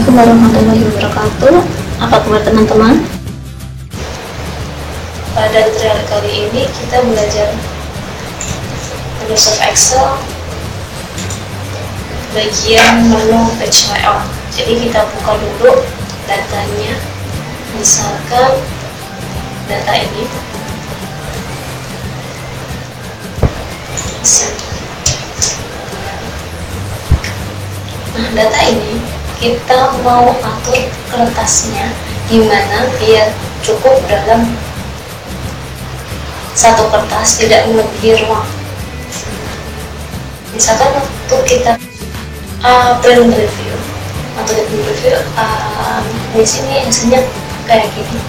Assalamualaikum warahmatullahi wabarakatuh. Apa kabar teman-teman? Pada tutorial kali ini kita belajar Microsoft Excel bagian menu page layout. Jadi kita buka dulu datanya. Misalkan data ini. Nah, data ini kita mau atur kertasnya gimana biar cukup dalam satu kertas, tidak melebihi ruang. Misalkan waktu kita print review atau di print review, di sini hasilnya kayak gini.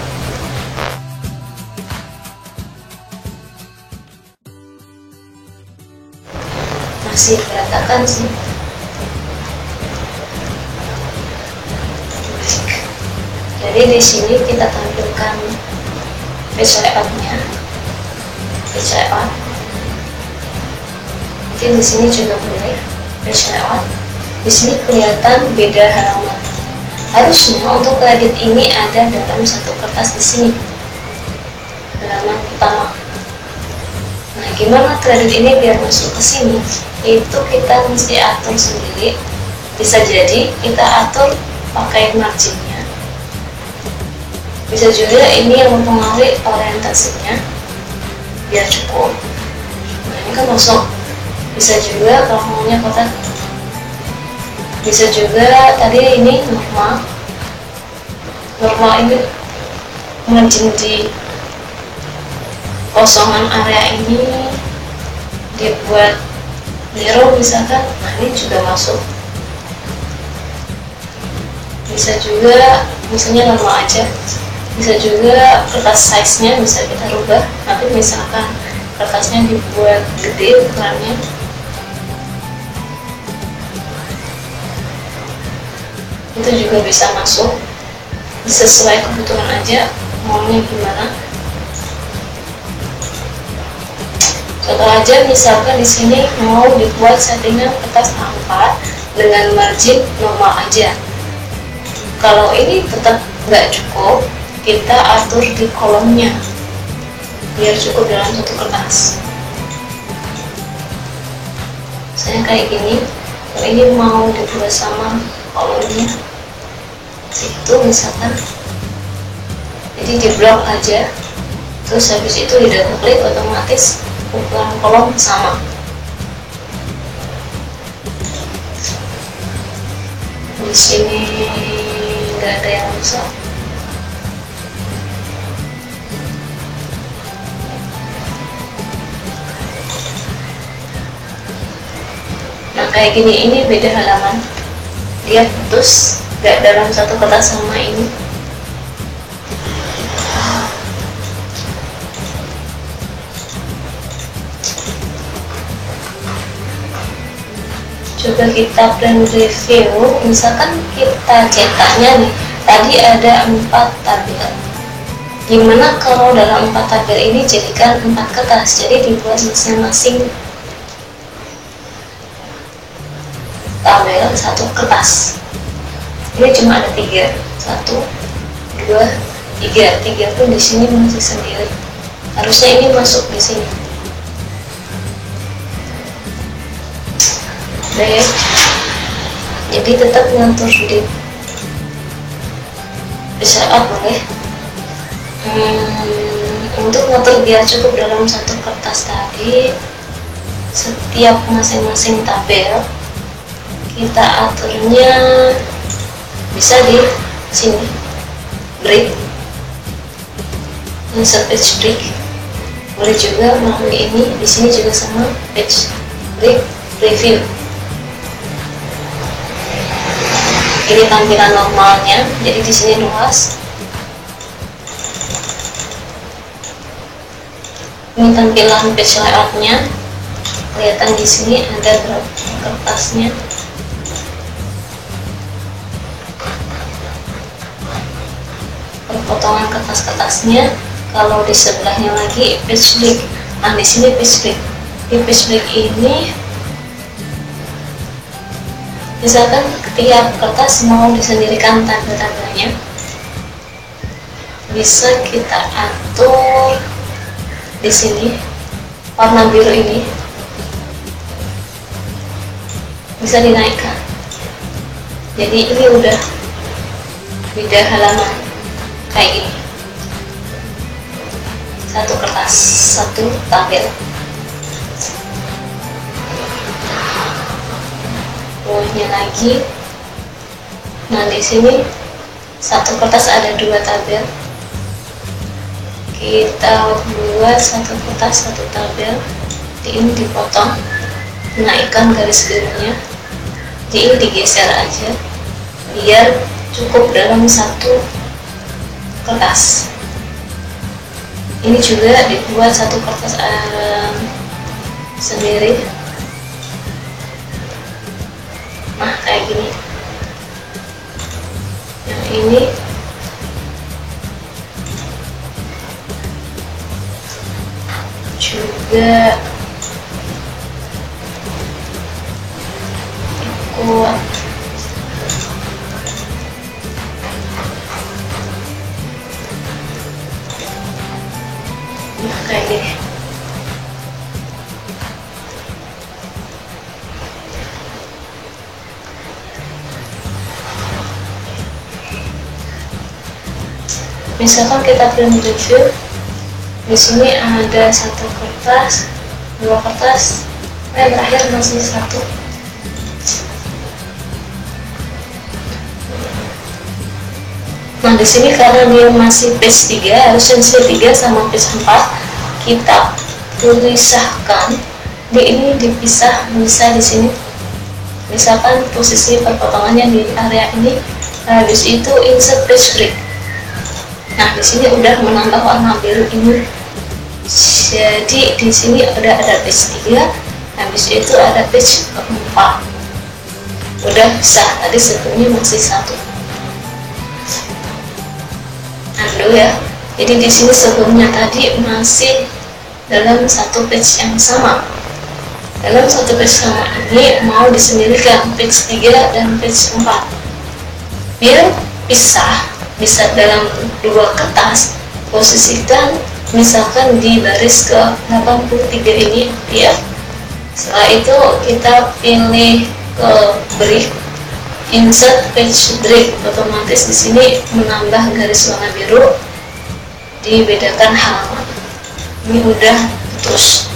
Masih berantakan sih. Jadi di sini kita tampilkan page layout-nya, page layout. Mungkin di sini juga boleh page layout. Di sini kelihatan beda halaman. Harusnya untuk kredit ini ada dalam satu kertas di sini, halaman utama. Nah, gimana kredit ini biar masuk ke sini? Itu kita mesti atur sendiri. Bisa jadi kita atur pakai marginnya. Bisa juga ini yang mempengaruhi orientasinya biar cukup. Nah, ini kan masuk. Bisa juga kalau maunya kotak. Bisa juga tadi ini normal. Normal ini margin di kosongan area ini dibuat zero misalkan. Nah, ini juga masuk. Bisa juga misalnya normal aja. Bisa juga kertas size-nya bisa kita rubah. Nanti misalkan kertasnya dibuat gede ukurannya, itu juga bisa masuk. Sesuai kebutuhan aja maunya gimana. Contoh aja misalkan di sini mau dibuat settingan kertas A4 dengan margin normal aja. Kalau ini tetap nggak cukup, kita atur di kolomnya biar cukup dalam satu kertas. Saya kayak gini. Kalau ini mau dibuat sama kolomnya, itu misalkan, jadi di blok aja. Terus habis itu di double klik, otomatis ukuran kolom sama. Di sini nggak ada yang rusak. Nah, kayak gini, ini beda halaman, dia putus, gak dalam satu kertas sama ini. Coba kita print review, misalkan kita cetaknya nih, tadi ada 4 tabel. Gimana kalau dalam 4 tabel ini jadikan 4 kertas, jadi dibuat masing-masing tabel satu kertas. Ini cuma ada 3, 1, 2, 3. 3 pun di sini masih sendiri. Harusnya ini masuk di sini. Udah ya. Jadi tetap ngatur di layout boleh. Untuk ngatur biar cukup dalam satu kertas tadi, setiap masing-masing tabel kita aturnya bisa di sini, break, insert page break. Boleh juga melalui ini. Di sini juga sama, page break review. Ini tampilan normalnya, jadi di sini luas. Ini tampilan page layoutnya, kelihatan di sini ada berapa kertasnya. Potongan kertas-kertasnya. Kalau di sebelahnya lagi page break. Nah, di sini page break. Di page break ini Misalkan tiap kertas mau disendirikan tanda-tandanya, bisa kita atur di sini. Warna biru ini bisa dinaikkan, jadi ini udah beda halaman kayak gini. Satu kertas, satu tabel. Bawahnya lagi. Nah, di sini satu kertas ada dua tabel. Kita buat satu kertas satu tabel. Ini dipotong, naikkan garis birunya. Ini digeser aja biar cukup dalam satu kertas. Ini juga dibuat satu kertas sendiri. Nah, kayak gini. Yang ini juga kuat. Nah, kayak gini. Misalkan kita print review, di sini ada satu kertas, dua kertas, terakhir masih satu. Nah, di sini karena dia masih page 3, harusnya C3 sama page 4 kita pisahkan. Ini dipisah bisa di sini. Misalkan posisi perpotongannya di area ini, habis itu insert page break. Nah, di sini udah menambah warna biru ini. Jadi di sini udah ada page 3, habis itu ada page 4. Udah bisa. Tadi sebelumnya masih satu. Undo ya. Jadi di sini sebelumnya tadi masih dalam satu page yang sama. Dalam satu page sama ini mau disendirikan page 3 dan page 4. Biar bisa dalam dua kertas, posisikan misalkan di baris ke 83 ini ya. Setelah itu kita pilih ke break, insert page break, otomatis di sini menambah garis warna biru, dibedakan halaman. Ini udah terus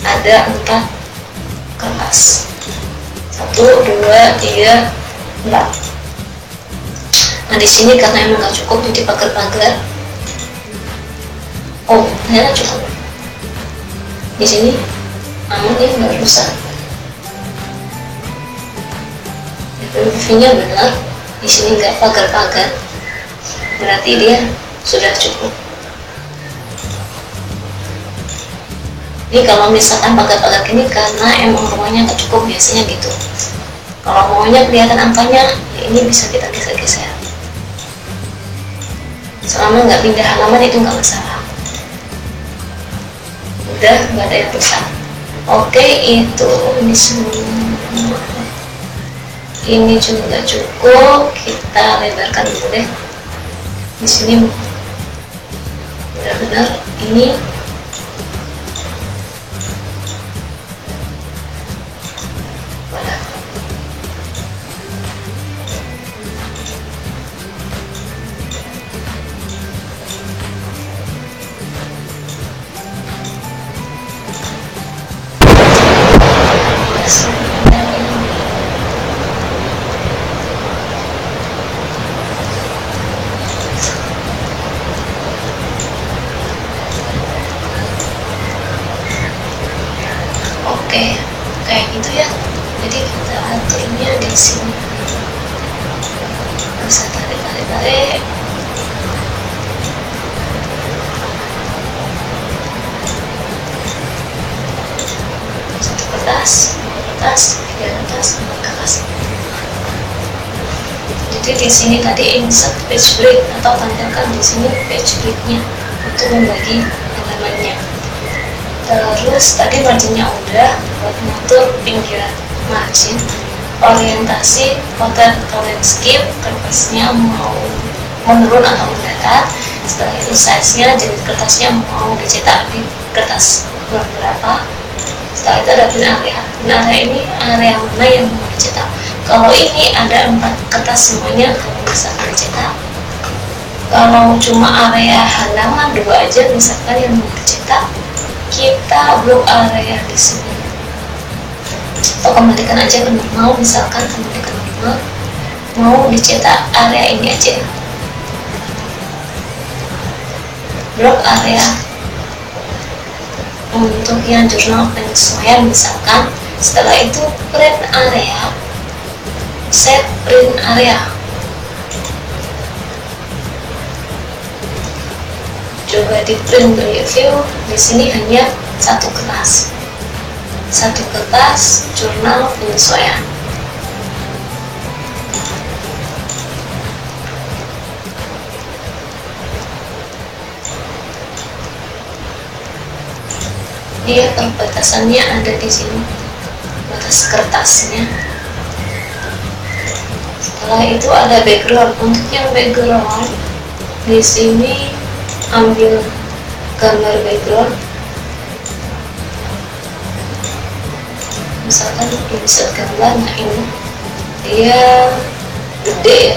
ada 4 kertas, 1, 2, 3, 4. Nah, di sini karena emang nggak cukup jadi pagar-pagar. Oh, ternyata cukup. Di sini, namun ini nggak rusak. View-nya benar. Di sini nggak pagar-pagar. Berarti dia sudah cukup. Ini kalau misalkan pagar-pagar gini karena emang rumahnya nggak cukup, biasanya gitu. Kalau maunya kelihatan angkanya, ya ini bisa kita geser-geser. Selama nggak pindah halaman itu nggak masalah. Udah nggak ada yang rusak. Oke, itu ini semua. Ini juga cukup. Kita lebarkan dulu deh. Di sini benar-benar ini Oke, kayak gitu ya. Jadi kita aturnya di sini. Bisa tarik. Satu kertas, tiga kertas. Jadi di sini tadi insert page break atau tampilkan di sini page breaknya untuk membagi halamannya. Terus tadi marginnya udah buat mengatur pinggiran margin. orientasi potret atau landscape, kertasnya mau menurun atau mendatar. Setelah itu size-nya, jenis kertasnya mau dicetak di kertas ukuran berapa. Setelah itu ada print area. Print area ini area mana yang mau dicetak. Kalau ini ada 4 kertas semuanya kalau misalkan dicetak. Kalau cuma area halaman 2 aja misalkan yang mau dicetak, kita blok area di sini. Atau kembalikan aja ke normal, misalkan kembalikan normal, mau dicetak area ini aja. Blok area untuk yang jurnal penyesuaian misalkan. Setelah itu print area, set print area. Coba di print preview, di sini hanya satu kertas jurnal penyesuaian. Dia perbatasannya ada di sini, batas kertasnya. Setelah itu ada background. Untuk yang background di sini ambil gambar background, misalkan insert gambar. Nah ini dia gede ya,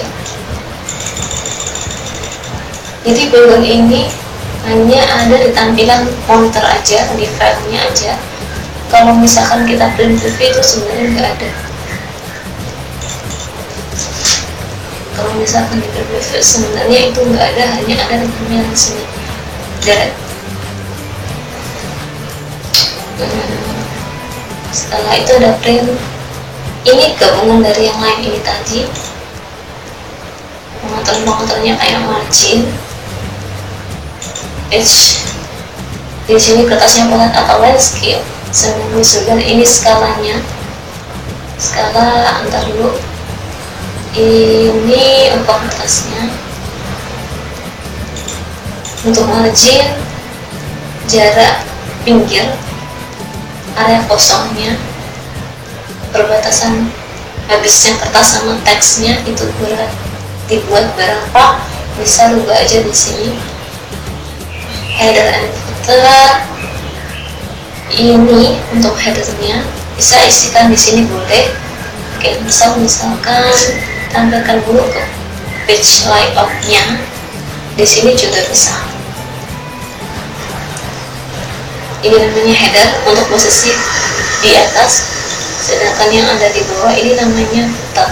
jadi background ini hanya ada di tampilan monitor aja, di filenya aja. Kalau misalkan kita print preview itu sebenarnya nggak ada. Kalau misalkan di print preview sebenarnya itu nggak ada, hanya ada di tampilan sini. Setelah itu ada print. Ini gabungan dari yang lain ini tadi. Pengatur-pengaturnya kayak margin, edge. Di sini kertasnya potret atau landscape 99. Ini skalanya, skala antar dulu. Ini untuk kertasnya. Untuk margin, jarak pinggir, area kosongnya, perbatasan habisnya kertas sama teksnya itu dibuat berapa, bisa rubah aja di sini. Header and footer, ini untuk headernya bisa isikan di sini boleh. Oke, misalkan tampilkan dulu ke page layoutnya, di sini juga bisa. Ini namanya header untuk posisi di atas, sedangkan yang ada di bawah ini namanya footer.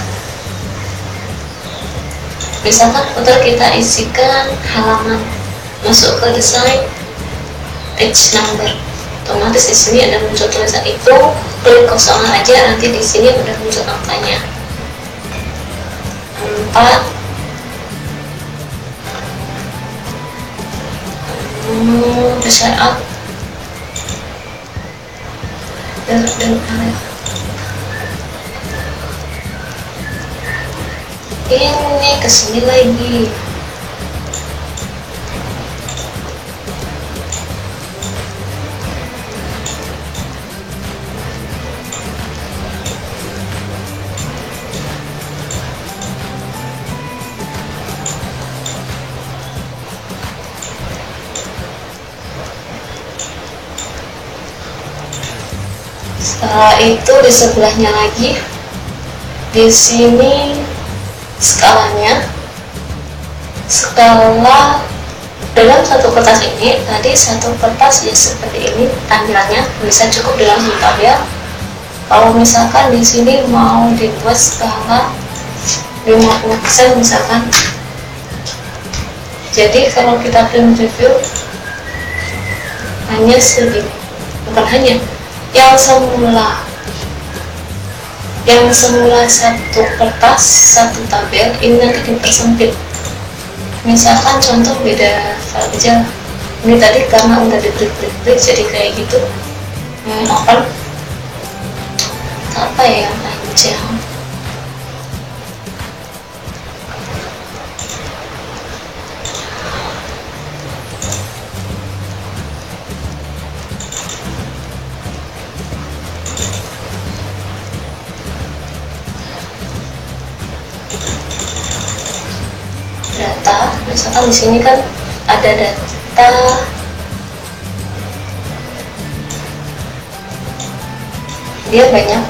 Misalkan footer kita isikan halaman, masuk ke desain page number, otomatis di sini ada muncul tulisan itu, klik kosongan aja, nanti di sini udah muncul angkanya 4. Desain up dan ini kesini lagi. Setelah itu di sebelahnya lagi, di sini skalanya, skala dalam satu kertas ini. Tadi satu kertas ya seperti ini tampilannya, bisa cukup dalam satu tabel. Kalau misalkan di sini mau dibuat skala 50% misalkan, jadi kalau kita print review hanya segini, bukan hanya, yang semula satu kertas satu tabel ini nanti dipersempit. Misalkan contoh beda file aja, ini tadi karena udah diklik jadi kayak gitu. Apa ya yang panjang, data, misalkan di sini kan ada data dia banyak,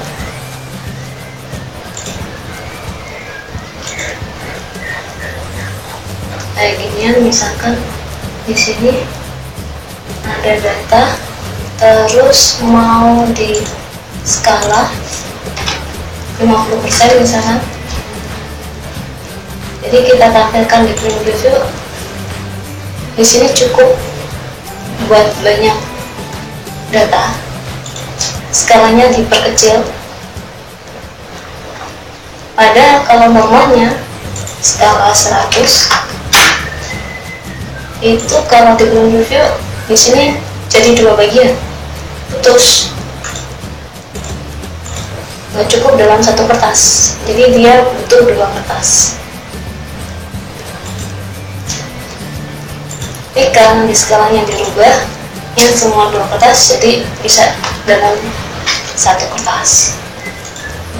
kayak ginian. Misalkan di sini ada data, terus mau di skala 50% misalkan. Jadi kita tampilkan di print preview. Di sini cukup buat banyak data. Skalanya diperkecil. Padahal kalau normalnya skala 100 itu kalau di print preview di sini jadi 2 bagian, putus. Nggak cukup dalam satu kertas, jadi dia butuh 2 kertas. Tapi karena di skalanya dirubah, yang semua 2 kertas jadi bisa dalam satu kertas.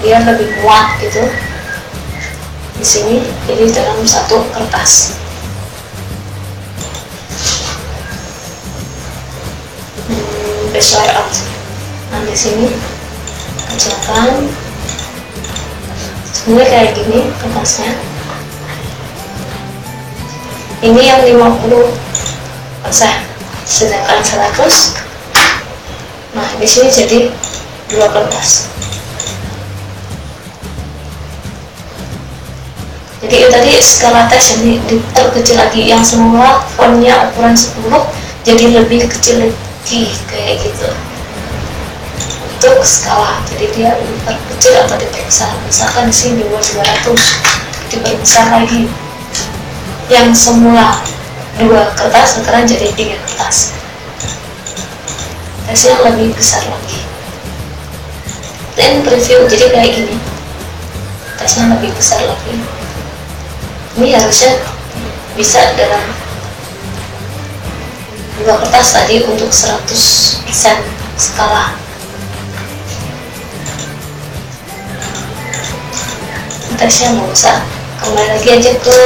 Dia lebih muat gitu di sini, jadi dalam satu kertas. Base layout. Nah di sini kecilkan. Sebenarnya kayak gini kertasnya. Ini yang 50%, sedangkan 100. Nah di sini jadi 2 kertas. Jadi itu tadi skala tes yang diperkecil lagi, yang semula fontnya ukuran 10 jadi lebih kecil lagi kayak gitu. Untuk skala, jadi dia diperkecil atau diperbesar. Misalkan di sini dibuat 200, diperbesar lagi. Yang semula 2 kertas sekarang jadi 3 kertas. Tesnya lebih besar lagi. Dan preview jadi kayak gini. Tesnya lebih besar lagi. Ini harusnya bisa dalam 2 kertas tadi untuk 100% skala. Tesnya nggak usah, kembali lagi aja ke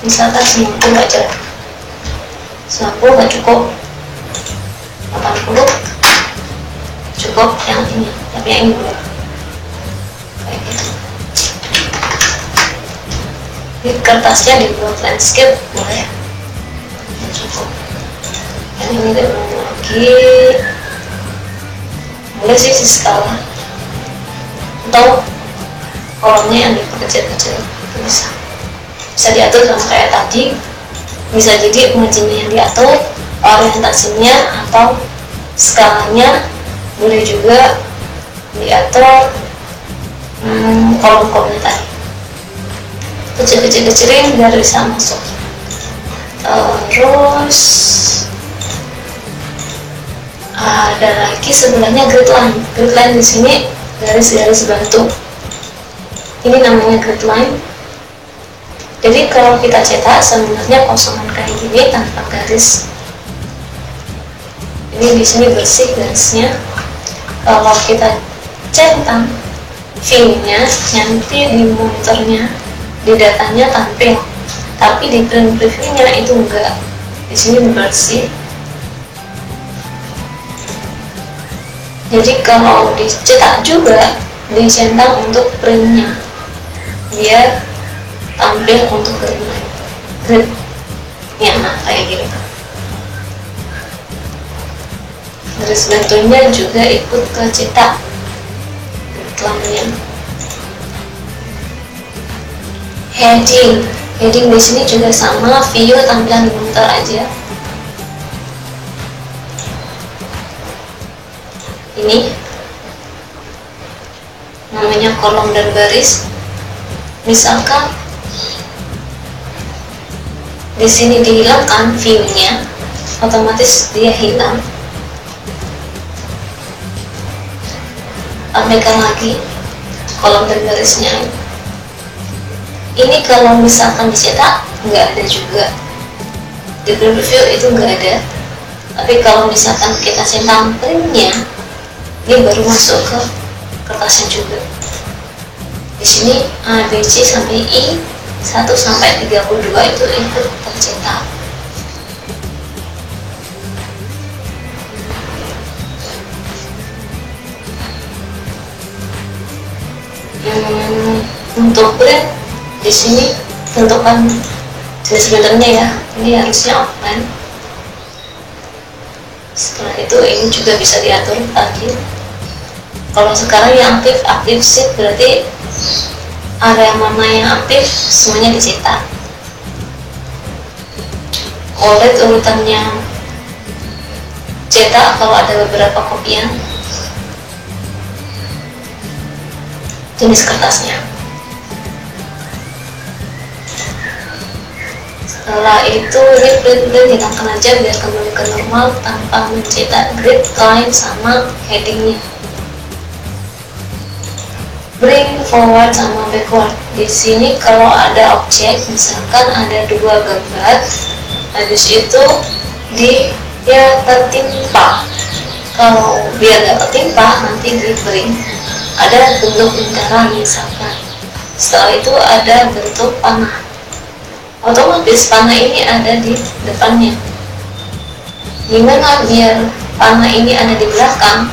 misalkan 90 aja, 90 nggak cukup, 80 cukup, yang ini, tapi yang ini belum, kayak gitu. Ini kertasnya dibuat landscape boleh, cukup. Yang ini belum lagi, boleh sih skala, atau kolomnya yang diperkecil-kecil itu bisa diatur sama kayak tadi. Bisa jadi marginnya yang diatur, orientasinya atau skalanya boleh juga diatur. Kolom-kolomnya tadi kecil-kecilin biar bisa masuk. Terus ada lagi sebelahnya grid line. Grid line di sini garis-garis bantu. Ini namanya grid line. Jadi kalau kita cetak sebenarnya kosongan kayak gini tanpa garis. Ini di sini bersih garisnya. Kalau kita cetak, view-nya nanti di monitornya, di datanya tampil, tapi di print preview-nya itu enggak. Di sini bersih. Jadi kalau dicetak juga dicentang untuk printnya, biar tampil untuk grid ya, nah kayak gini. Garis bantunya juga ikut ke cetak iklannya. Heading di sini juga sama, view tampilan di monitor aja. Ini namanya kolom dan baris. Misalkan di sini dihilangkan view-nya, otomatis dia hilang. Tampilkan lagi kolom dan garisnya. Ini kalau misalkan dicetak nggak ada juga, di preview itu nggak ada. Tapi kalau misalkan kita centang printnya, ini baru masuk ke kertasnya juga. Di sini A, B, C sampai I 1 sampai 32 itu ikut tercetak. Untuk print di sini tentukan jenis printernya ya, ini harusnya offline. Setelah itu ini juga bisa diatur tadi. Kalau sekarang yang aktif sheet, berarti area mana yang aktif semuanya dicetak. OLED urutannya cetak kalau ada beberapa kopian. Jenis kertasnya. Setelah itu ini print hilangkan aja biar kembali ke normal tanpa mencetak grid, line, sama headingnya. Bring forward sama backward. Di sini kalau ada objek, misalkan ada 2 gambar, habis itu dia tertimpa. Kalau biar nggak tertimpa, nanti di bring ada bentuk lingkaran misalkan. Setelah itu ada bentuk panah. Otomatis panah ini ada di depannya. Gimana biar panah ini ada di belakang?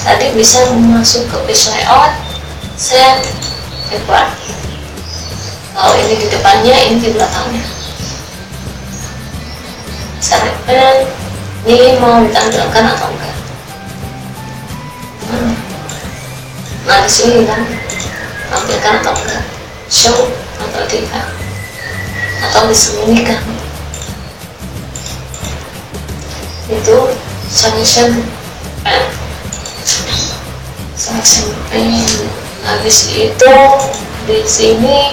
Tadi bisa masuk ke page layout, set, backward. Kalau ini di depannya, ini di belakangnya. Misalkan ini mau ditampilkan atau enggak. Nah di sini kan tampilkan atau enggak, show atau tidak, atau disembunyikan. Itu selection pen. Habis itu di sini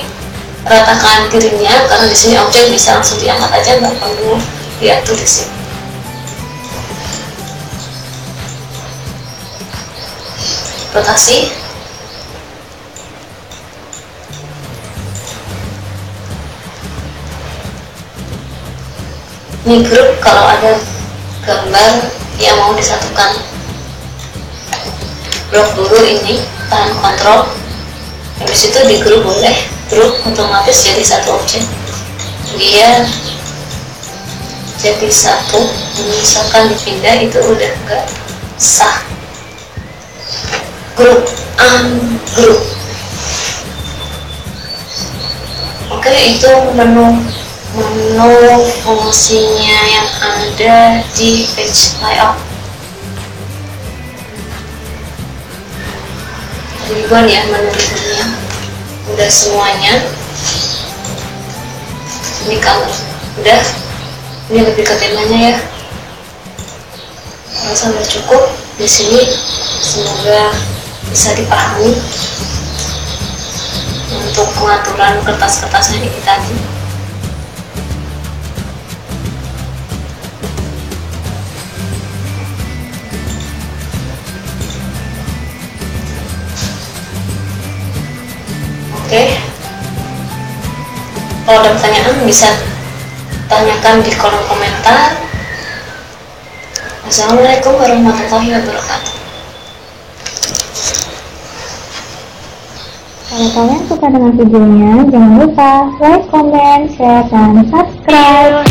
ratakan kirinya, karena di sini objek bisa langsung diangkat aja, nggak perlu diatur di sini. Rotasi. Ini grup kalau ada gambar yang mau disatukan. Blok dulu ini, tahan kontrol. Habis itu di grup boleh, grup otomatis jadi satu objek. Dia jadi satu, misalkan dipindah itu udah enggak sah. Grup ungroup. Oke, itu menu fungsinya yang ada di page layout. Ribuan ya menu-menunya, udah semuanya. Ini color udah, ini lebih ke temanya ya. Rasa udah cukup di sini, semoga bisa dipahami untuk pengaturan kertas-kertasnya ini tadi. Oke, kalau ada pertanyaan bisa tanyakan di kolom komentar. Assalamualaikum warahmatullahi wabarakatuh. Kalau kalian suka dengan videonya, jangan lupa like, comment, share, dan subscribe.